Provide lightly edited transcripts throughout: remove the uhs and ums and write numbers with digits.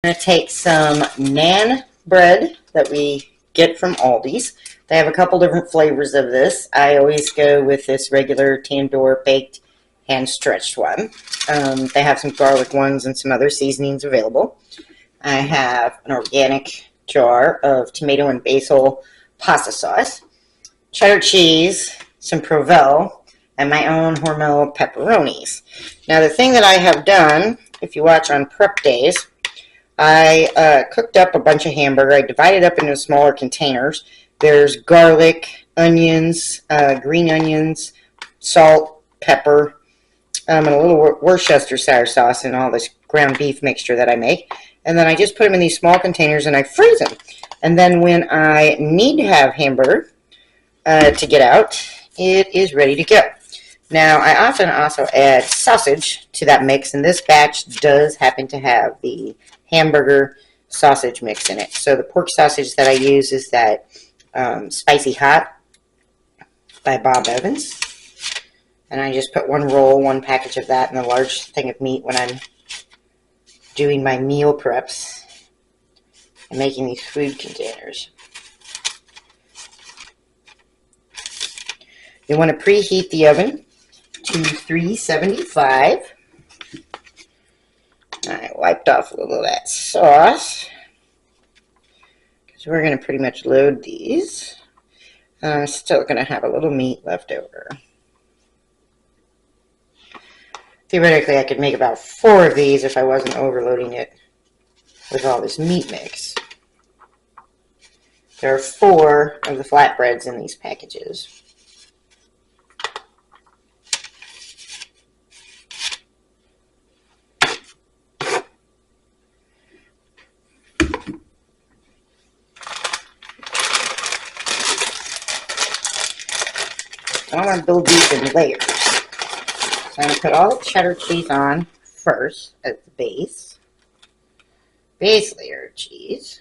I'm going to take some Naan bread that we get from Aldi's. They have a couple different flavors of this. I always go with this regular tandoor baked hand stretched one. They have some garlic ones and some other seasonings available. I have an organic jar of tomato and basil pasta sauce, cheddar cheese, some Provel, and my own Hormel pepperonis. Now the thing that I have done, if you watch on prep days, I cooked up a bunch of hamburger. I divided up into smaller containers. There's garlic, onions, green onions, salt, pepper, and a little Worcestershire sauce and all this ground beef mixture that I make. And then I just put them in these small containers and I freeze them. And then when I need to have hamburger to get out, it is ready to go. Now, I often also add sausage to that mix, and this batch does happen to have the hamburger sausage mix in it. So the pork sausage that I use is that Spicy Hot by Bob Evans. And I just put one package of that in a large thing of meat when I'm doing my meal preps and making these food containers. You want to preheat the oven to 375. I wiped off a little of that sauce because we're going to pretty much load these. I'm still going to have a little meat left over. Theoretically, I could make about 4 of these if I wasn't overloading it with all this meat mix. There are 4 of the flatbreads in these packages. I want to build these in layers. So I'm going to put all the cheddar cheese on first as the base. Base layer of cheese.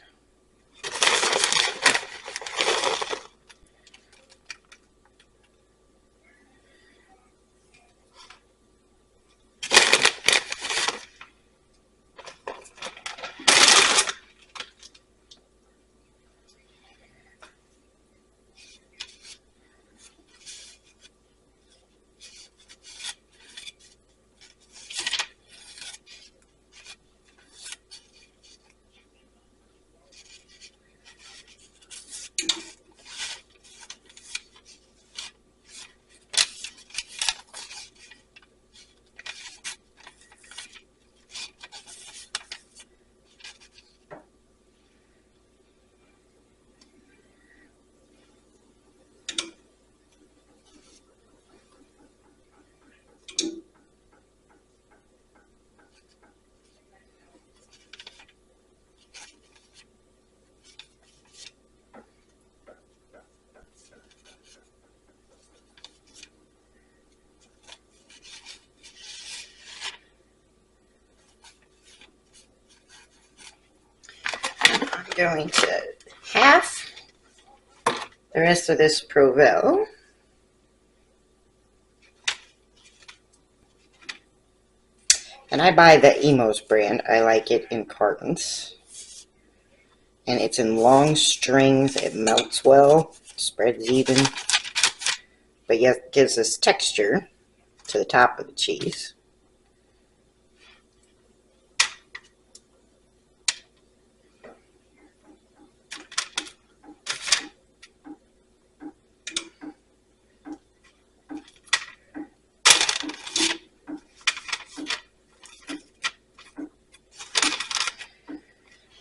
Going to half the rest of this Provel. And I buy the Emos brand. I like it in cartons. And it's in long strings. It melts well, spreads even, but yet gives us texture to the top of the cheese.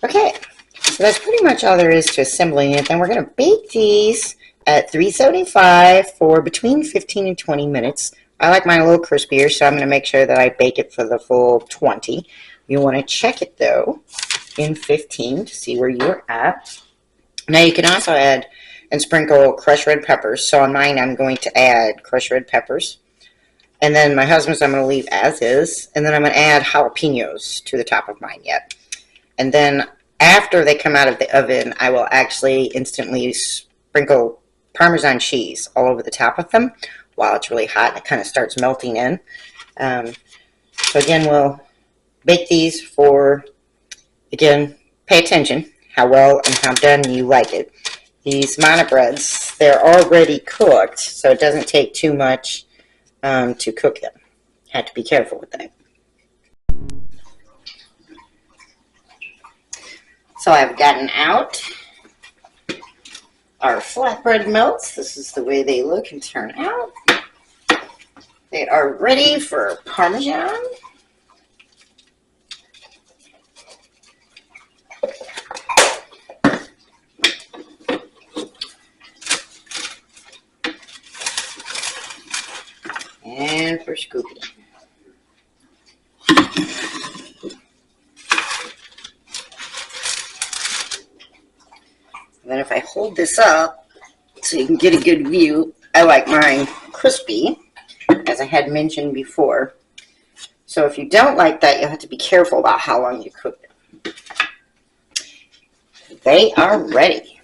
Okay, so that's pretty much all there is to assembling it. Then we're going to bake these at 375 for between 15 and 20 minutes. I like mine a little crispier, so I'm going to make sure that I bake it for the full 20. You want to check it, though, in 15 to see where you're at. Now, you can also add and sprinkle crushed red peppers. So on mine, I'm going to add crushed red peppers. And then my husband's I'm going to leave as is. And then I'm going to add jalapenos to the top of mine yet. And then after they come out of the oven, I will actually instantly sprinkle Parmesan cheese all over the top of them while it's really hot and it kind of starts melting in. So again, we'll bake these for Again, pay attention how well and how done you like it. These Mana breads, they're already cooked, so it doesn't take too much to cook them. Have to be careful with that. So I've gotten out our flatbread melts. This is the way they look and turn out. They are ready for Parmesan. And for scooping. And then if I hold this up so you can get a good view, I like mine crispy, as I had mentioned before. So if you don't like that, you'll have to be careful about how long you cook them. They are ready.